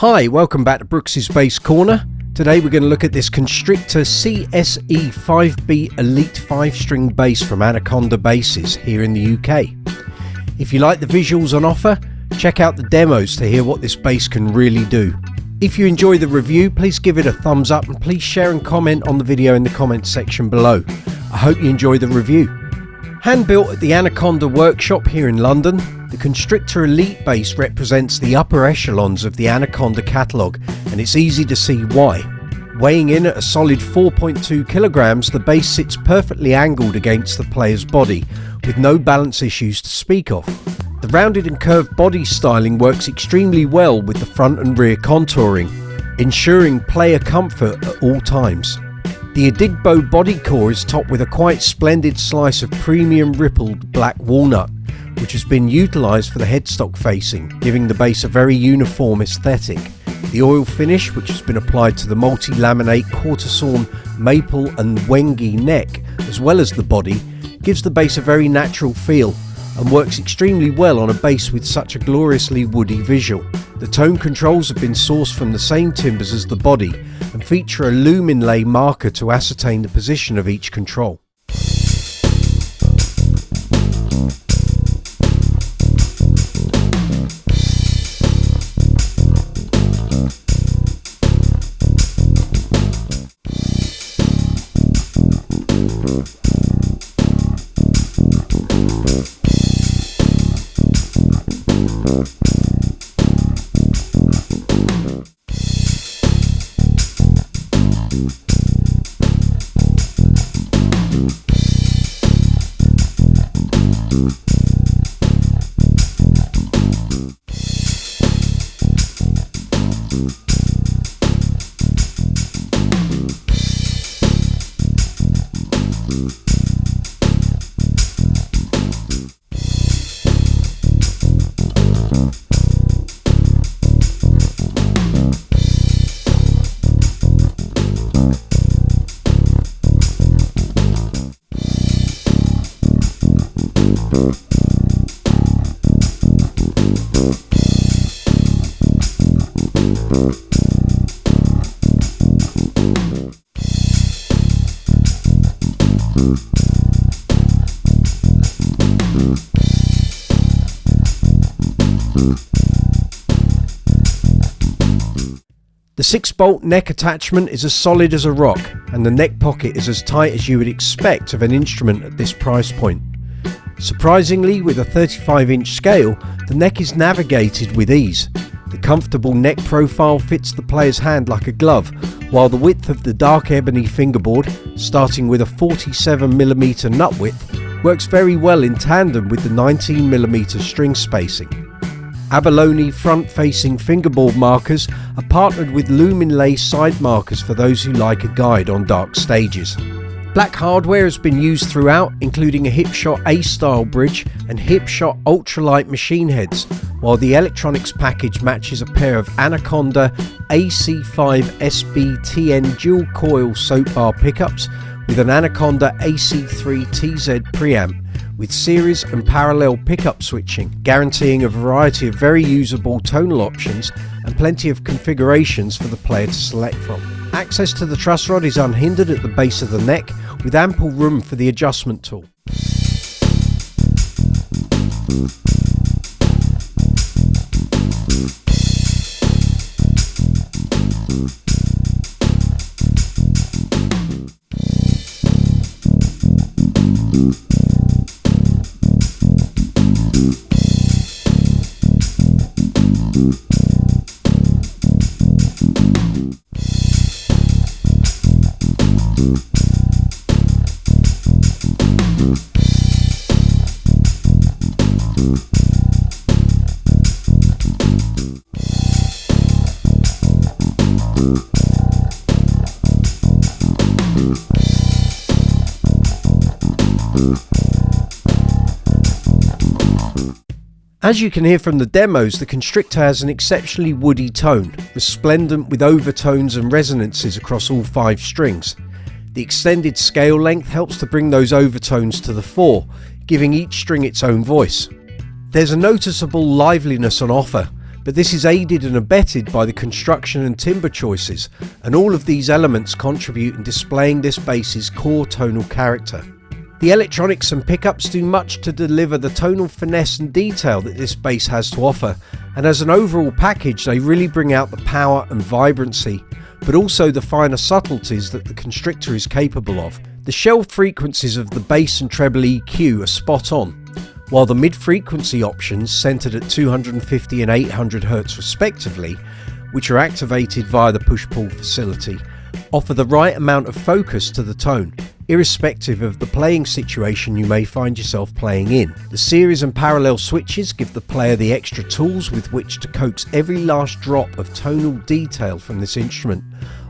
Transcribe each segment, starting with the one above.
Hi, welcome back to Brooks's Bass Corner. Today we're going to look at this Constrictor CSE5B-Elite 5-string bass from Anaconda Basses here in the UK. If you like the visuals on offer, check out the demos to hear what this bass can really do. If you enjoy the review, please give it a thumbs up and please share and comment on the video in the comments section below. I hope you enjoy the review. Hand built at the Anaconda workshop here in London, the Constrictor Elite bass represents the upper echelons of the Anaconda catalogue, and it's easy to see why. Weighing in at a solid 4.2 kilograms, the bass sits perfectly angled against the player's body, with no balance issues to speak of. The rounded and curved body styling works extremely well with the front and rear contouring, ensuring player comfort at all times. The Adigbo body core is topped with a quite splendid slice of premium rippled black walnut, which has been utilised for the headstock facing, giving the bass a very uniform aesthetic. The oil finish, which has been applied to the multi-laminate quarter sawn maple and wengi neck, as well as the body, gives the bass a very natural feel and works extremely well on a bass with such a gloriously woody visual. The tone controls have been sourced from the same timbers as the body and feature a loom inlay marker to ascertain the position of each control. The 6-bolt neck attachment is as solid as a rock, and the neck pocket is as tight as you would expect of an instrument at this price point. Surprisingly, with a 35-inch scale, the neck is navigated with ease. The comfortable neck profile fits the player's hand like a glove, while the width of the dark ebony fingerboard, starting with a 47mm nut width, works very well in tandem with the 19mm string spacing. Abalone front-facing fingerboard markers are partnered with loom inlay side markers for those who like a guide on dark stages. Black hardware has been used throughout, including a Hipshot A-style bridge and Hipshot ultralight machine heads, while the electronics package matches a pair of Anaconda AC5SB-TN dual coil soap bar pickups with an Anaconda AC3 TZ preamp, with series and parallel pickup switching, guaranteeing a variety of very usable tonal options and plenty of configurations for the player to select from. Access to the truss rod is unhindered at the base of the neck, with ample room for the adjustment tool. As you can hear from the demos, the Constrictor has an exceptionally woody tone, resplendent with overtones and resonances across all 5 strings. The extended scale length helps to bring those overtones to the fore, giving each string its own voice. There's a noticeable liveliness on offer, but this is aided and abetted by the construction and timbre choices, and all of these elements contribute in displaying this bass's core tonal character. The electronics and pickups do much to deliver the tonal finesse and detail that this bass has to offer, and as an overall package they really bring out the power and vibrancy, but also the finer subtleties that the Constrictor is capable of. The shelved frequencies of the bass and treble EQ are spot on, while the mid-frequency options, centered at 250 and 800 Hz respectively, which are activated via the push-pull facility, offer the right amount of focus to the tone, irrespective of the playing situation you may find yourself playing in. The series and parallel switches give the player the extra tools with which to coax every last drop of tonal detail from this instrument,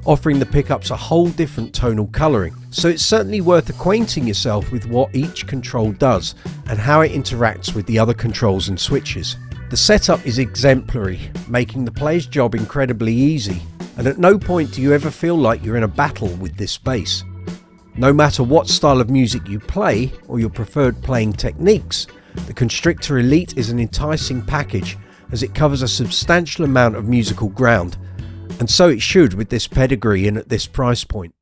offering the pickups a whole different tonal colouring. So it's certainly worth acquainting yourself with what each control does and how it interacts with the other controls and switches. The setup is exemplary, making the player's job incredibly easy, and at no point do you ever feel like you're in a battle with this bass. No matter what style of music you play or your preferred playing techniques, the Constrictor Elite is an enticing package as it covers a substantial amount of musical ground, and so it should with this pedigree and at this price point.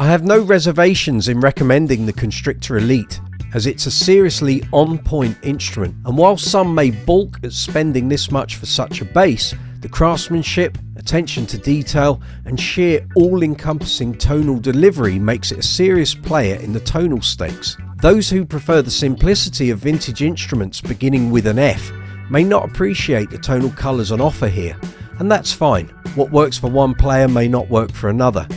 I have no reservations in recommending the Constrictor Elite, as it's a seriously on-point instrument, and while some may balk at spending this much for such a bass, the craftsmanship, attention to detail and sheer all-encompassing tonal delivery makes it a serious player in the tonal stakes. Those who prefer the simplicity of vintage instruments beginning with an F may not appreciate the tonal colours on offer here, and that's fine. What works for one player may not work for another,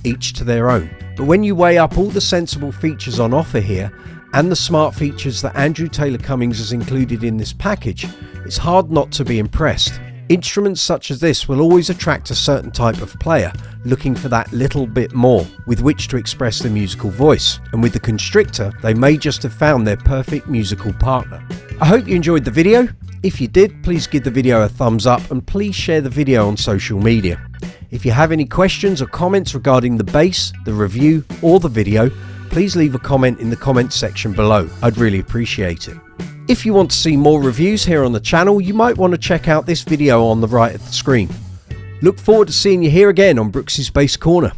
each to their own. But when you weigh up all the sensible features on offer here and the smart features that Andrew Taylor Cummings has included in this package, it's hard not to be impressed. Instruments such as this will always attract a certain type of player looking for that little bit more with which to express their musical voice, and with the Constrictor they may just have found their perfect musical partner. I hope you enjoyed the video. If you did, please give the video a thumbs up and please share the video on social media. If you have any questions or comments regarding the bass, the review or the video, please leave a comment in the comments section below. I'd really appreciate it. If you want to see more reviews here on the channel, you might want to check out this video on the right of the screen. Look forward to seeing you here again on Brooks's Bass Corner.